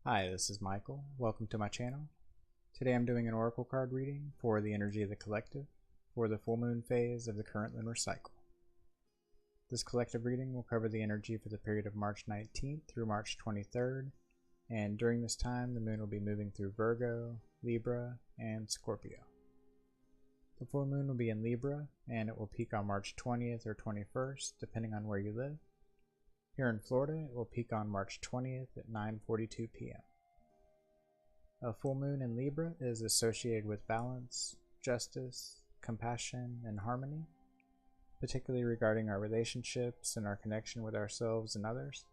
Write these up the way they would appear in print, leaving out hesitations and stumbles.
Hi, this is Michael. Welcome to my channel. Today I'm doing an oracle card reading for the energy of the collective for the full moon phase of the current lunar cycle. This collective reading will cover the energy for the period of March 19th through March 23rd, and during this time the moon will be moving through Virgo, Libra, and Scorpio. The full moon will be in Libra, and it will peak on March 20th or 21st, depending on where you live. Here in Florida, it will peak on March 20th at 9:42 p.m. A full moon in Libra is associated with balance, justice, compassion, and harmony, particularly regarding our relationships and our connection with ourselves and others.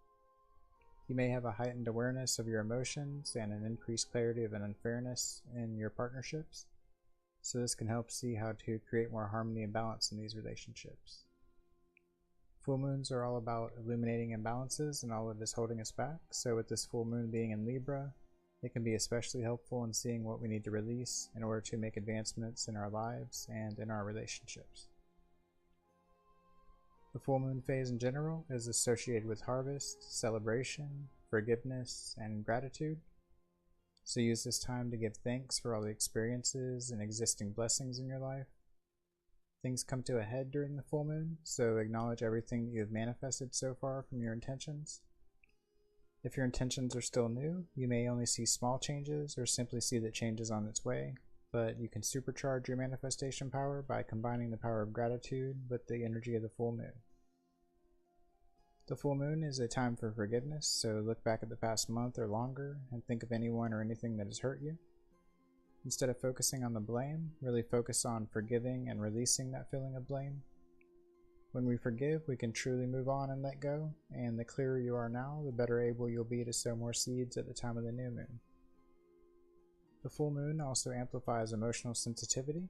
You may have a heightened awareness of your emotions and an increased clarity of an unfairness in your partnerships, so this can help see how to create more harmony and balance in these relationships. Full moons are all about illuminating imbalances and all that is holding us back, so with this full moon being in Libra, it can be especially helpful in seeing what we need to release in order to make advancements in our lives and in our relationships. The full moon phase in general is associated with harvest, celebration, forgiveness, and gratitude, so use this time to give thanks for all the experiences and existing blessings in your life. Things come to a head during the full moon, so acknowledge everything that you have manifested so far from your intentions. If your intentions are still new, you may only see small changes or simply see that change is on its way, but you can supercharge your manifestation power by combining the power of gratitude with the energy of the full moon. The full moon is a time for forgiveness, so look back at the past month or longer and think of anyone or anything that has hurt you. Instead of focusing on the blame, really focus on forgiving and releasing that feeling of blame. When we forgive, we can truly move on and let go, and the clearer you are now, the better able you'll be to sow more seeds at the time of the new moon. The full moon also amplifies emotional sensitivity,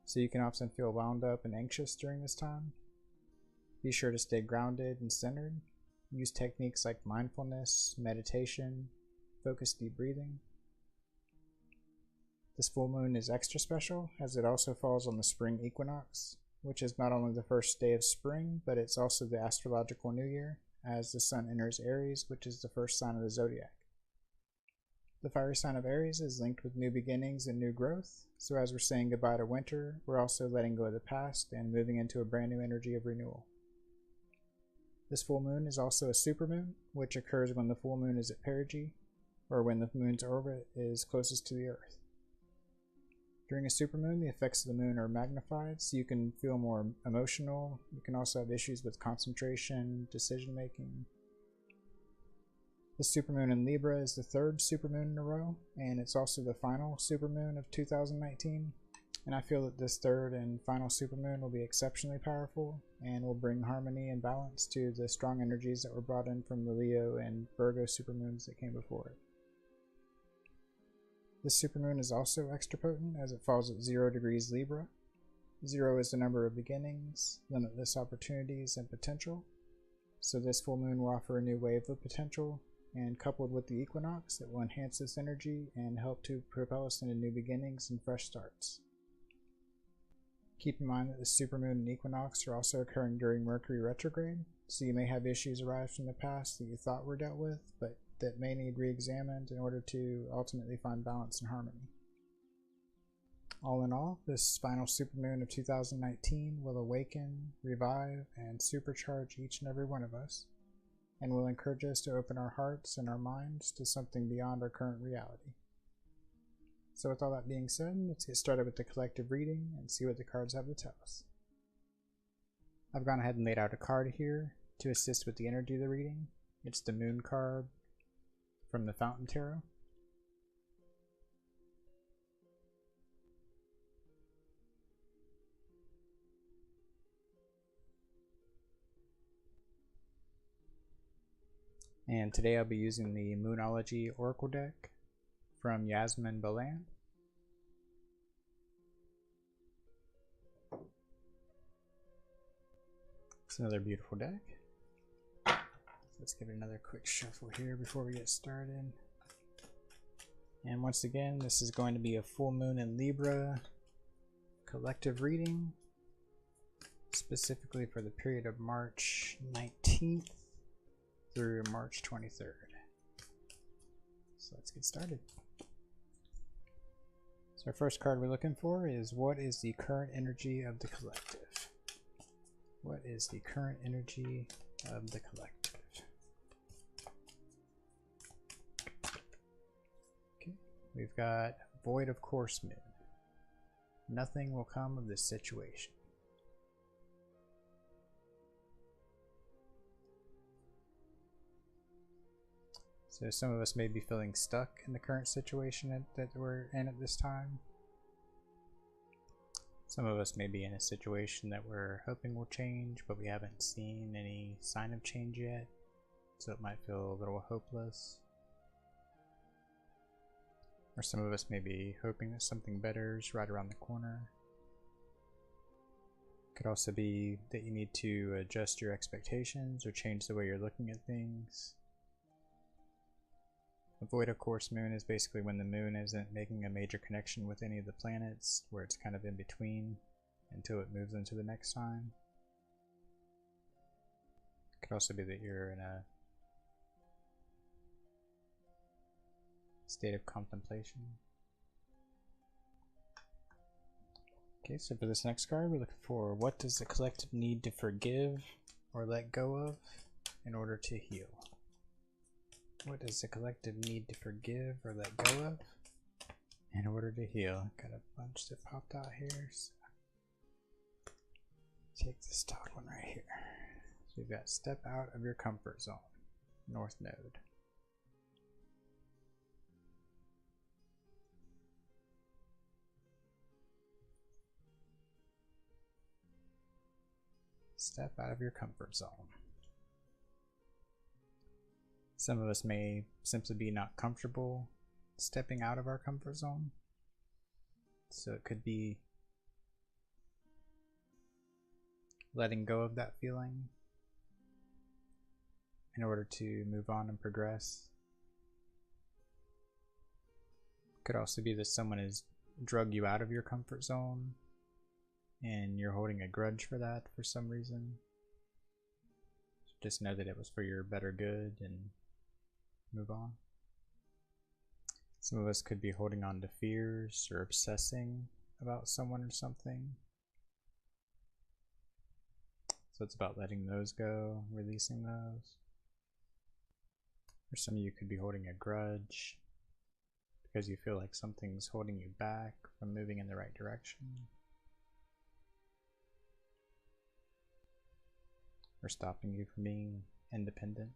so you can often feel wound up and anxious during this time. Be sure to stay grounded and centered. Use techniques like mindfulness, meditation, focused deep breathing. This full moon is extra special as it also falls on the Spring Equinox, which is not only the first day of spring, but it's also the astrological new year as the sun enters Aries, which is the first sign of the zodiac. The fiery sign of Aries is linked with new beginnings and new growth, so as we're saying goodbye to winter, we're also letting go of the past and moving into a brand new energy of renewal. This full moon is also a supermoon, which occurs when the full moon is at perigee, or when the moon's orbit is closest to the Earth. During a supermoon, the effects of the moon are magnified, so you can feel more emotional. You can also have issues with concentration, decision making. The supermoon in Libra is the third supermoon in a row, and it's also the final supermoon of 2019. And I feel that this third and final supermoon will be exceptionally powerful and will bring harmony and balance to the strong energies that were brought in from the Leo and Virgo supermoons that came before it. This supermoon is also extra potent as it falls at 0 degrees Libra. 0 is the number of beginnings, limitless opportunities, and potential. So this full moon will offer a new wave of potential, and coupled with the equinox, it will enhance this energy and help to propel us into new beginnings and fresh starts. Keep in mind that the supermoon and equinox are also occurring during Mercury retrograde, so you may have issues arise from the past that you thought were dealt with, but that may need re-examined in order to ultimately find balance and harmony. All in all, this final supermoon of 2019 will awaken, revive, and supercharge each and every one of us, and will encourage us to open our hearts and our minds to something beyond our current reality. So with all that being said, let's get started with the collective reading and see what the cards have to tell us. I've gone ahead and laid out a card here to assist with the energy of the reading. It's the Moon card from the Fountain Tarot. And today I'll be using the Moonology Oracle deck from Yasmin Bolan. It's another beautiful deck. Let's give it another quick shuffle here before we get started. And once again, this is going to be a full moon in Libra collective reading, specifically for the period of March 19th through March 23rd. So let's get started. So our first card we're looking for is, what is the current energy of the collective? What is the current energy of the collective? Okay, we've got Void of Course Moon. Nothing will come of this situation. So some of us may be feeling stuck in the current situation that we're in at this time. Some of us may be in a situation that we're hoping will change, but we haven't seen any sign of change yet, so it might feel a little hopeless. Or some of us may be hoping that something better is right around the corner. It could also be that you need to adjust your expectations or change the way you're looking at things. A void of course moon is basically when the moon isn't making a major connection with any of the planets, where it's kind of in between until it moves into the next sign. It could also be that you're in a state of contemplation. Okay, so for this next card, we're looking for, what does the collective need to forgive or let go of in order to heal? What does the collective need to forgive or let go of in order to heal? Got a bunch that popped out here. So take this top one right here. So we've got step out of your comfort zone, North Node. Step out of your comfort zone. Some of us may simply be not comfortable stepping out of our comfort zone. So it could be letting go of that feeling in order to move on and progress. It could also be that someone has drug you out of your comfort zone and you're holding a grudge for that for some reason. Just know that it was for your better good and move on. Some of us could be holding on to fears or obsessing about someone or something. So it's about letting those go, releasing those. Or some of you could be holding a grudge because you feel like something's holding you back from moving in the right direction. Or stopping you from being independent.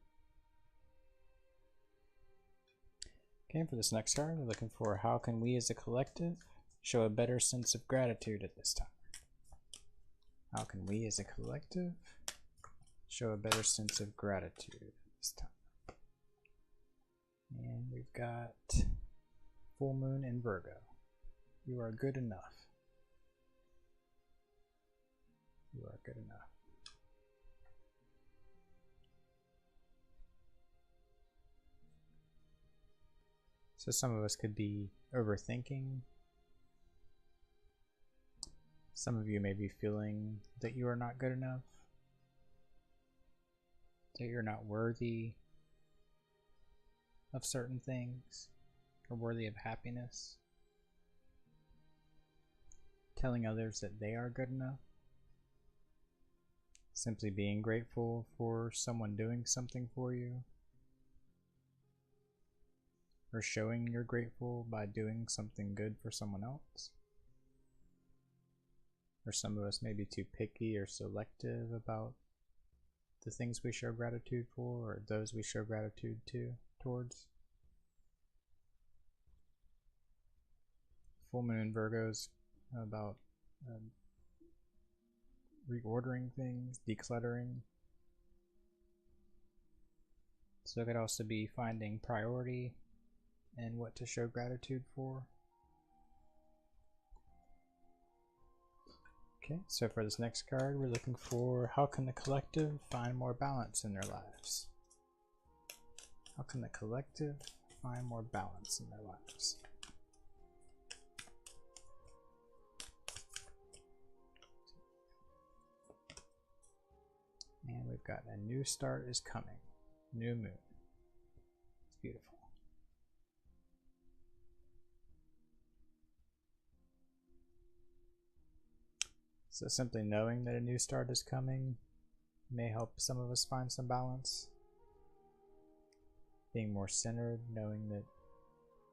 Okay, for this next card, we're looking for, how can we as a collective show a better sense of gratitude at this time? How can we as a collective show a better sense of gratitude at this time? And we've got full moon in Virgo. You are good enough. You are good enough. So some of us could be overthinking. Some of you may be feeling that you are not good enough, that you're not worthy of certain things, or worthy of happiness. Telling others that they are good enough. Simply being grateful for someone doing something for you. Or showing you're grateful by doing something good for someone else. Or some of us may be too picky or selective about the things we show gratitude for, or those we show gratitude towards. Full moon in Virgo's about reordering things, decluttering. So it could also be finding priority and what to show gratitude for. Okay, so for this next card, we're looking for, how can the collective find more balance in their lives? How can the collective find more balance in their lives? And we've got a new start is coming. New moon. It's beautiful. So simply knowing that a new start is coming may help some of us find some balance. Being more centered, knowing that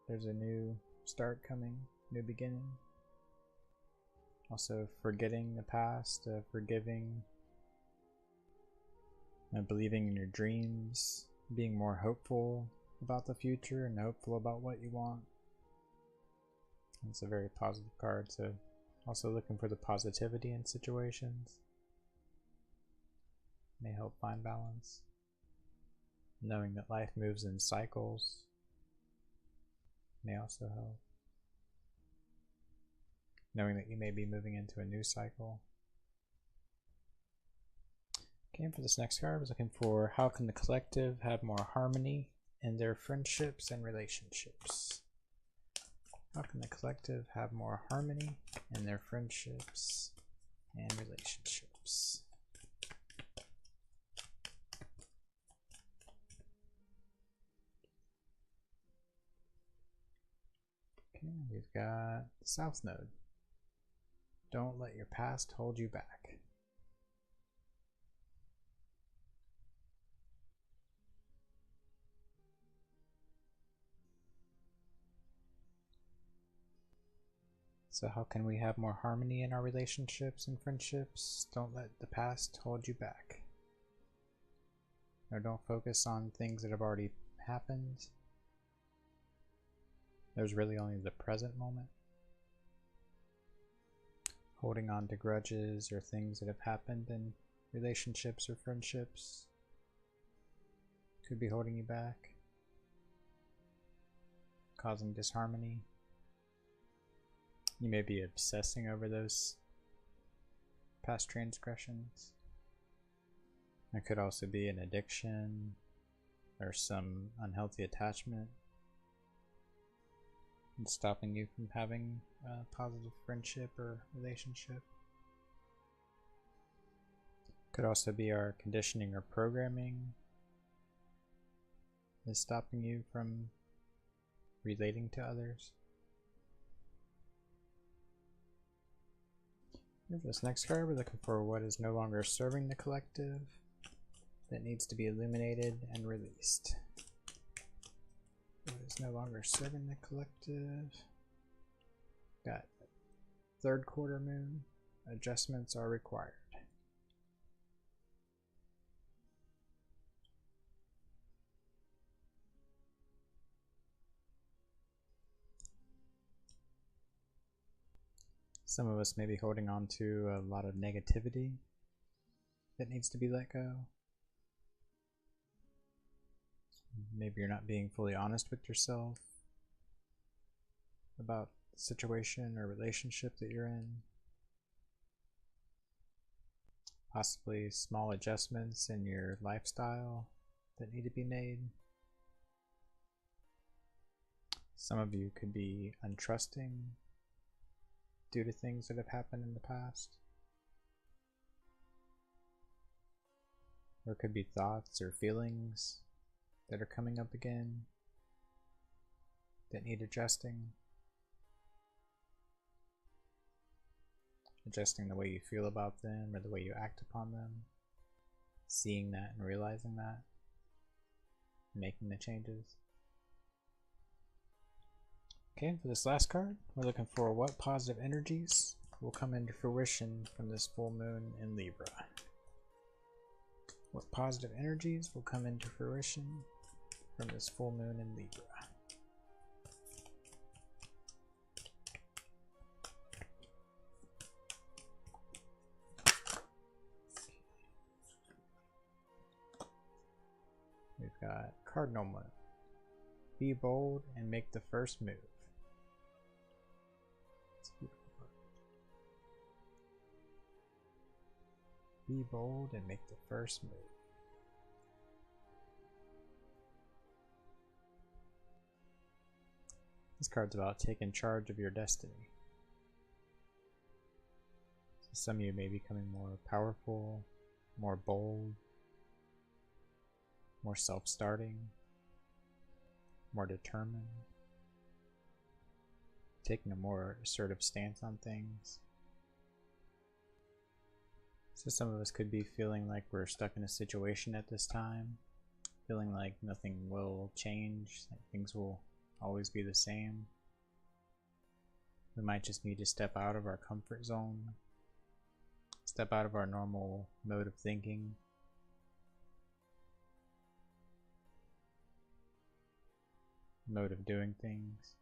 there's a new start coming, new beginning. Also forgetting the past, forgiving and believing in your dreams, being more hopeful about the future and hopeful about what you want. It's a very positive card, so also looking for the positivity in situations may help find balance. Knowing that life moves in cycles may also help. Knowing that you may be moving into a new cycle. Okay, and for this next card, I was looking for how can the collective have more harmony in their friendships and relationships? How can the collective have more harmony in their friendships and relationships? Okay, we've got the South Node. Don't let your past hold you back. So how can we have more harmony in our relationships and friendships? Don't let the past hold you back. Or don't focus on things that have already happened. There's really only the present moment. Holding on to grudges or things that have happened in relationships or friendships could be holding you back, causing disharmony. You may be obsessing over those past transgressions. There could also be an addiction or some unhealthy attachment and stopping you from having a positive friendship or relationship. Could also be our conditioning or programming is stopping you from relating to others. And for this next card, we're looking for what is no longer serving the collective that needs to be illuminated and released. What is no longer serving the collective? Got third quarter moon. Adjustments are required. Some of us may be holding on to a lot of negativity that needs to be let go. Maybe you're not being fully honest with yourself about the situation or relationship that you're in. Possibly small adjustments in your lifestyle that need to be made. Some of you could be untrusting due to things that have happened in the past. There could be thoughts or feelings that are coming up again that need adjusting. Adjusting the way you feel about them or the way you act upon them. Seeing that and realizing that. Making the changes. Okay, for this last card, we're looking for what positive energies will come into fruition from this full moon in Libra. What positive energies will come into fruition from this full moon in Libra? We've got Cardinal Moon. Be bold and make the first move. Be bold and make the first move. This card's about taking charge of your destiny. So some of you may be becoming more powerful, more bold, more self-starting, more determined, taking a more assertive stance on things. So some of us could be feeling like we're stuck in a situation at this time, feeling like nothing will change, like things will always be the same. We might just need to step out of our comfort zone, step out of our normal mode of thinking, mode of doing things.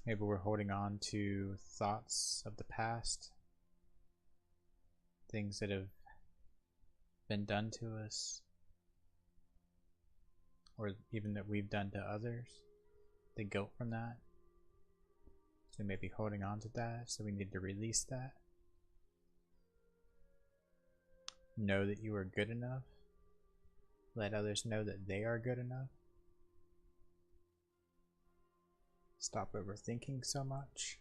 Maybe we're holding on to thoughts of the past, things that have been done to us, or even that we've done to others, the guilt from that. So we may be holding on to that, so we need to release that. Know that you are good enough. Let others know that they are good enough. Stop overthinking so much.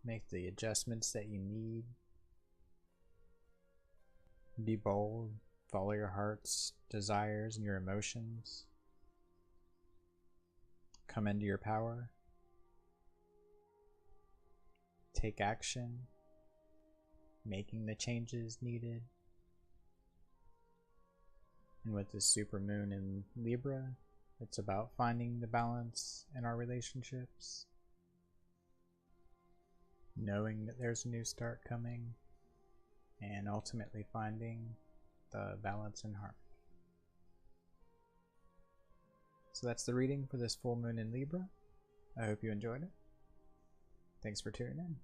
Make the adjustments that you need. Be bold. Follow your heart's desires and your emotions. Come into your power. Take action. Making the changes needed. And with this supermoon in Libra, it's about finding the balance in our relationships, knowing that there's a new start coming, and ultimately finding the balance and harmony. So that's the reading for this full moon in Libra. I hope you enjoyed it. Thanks for tuning in.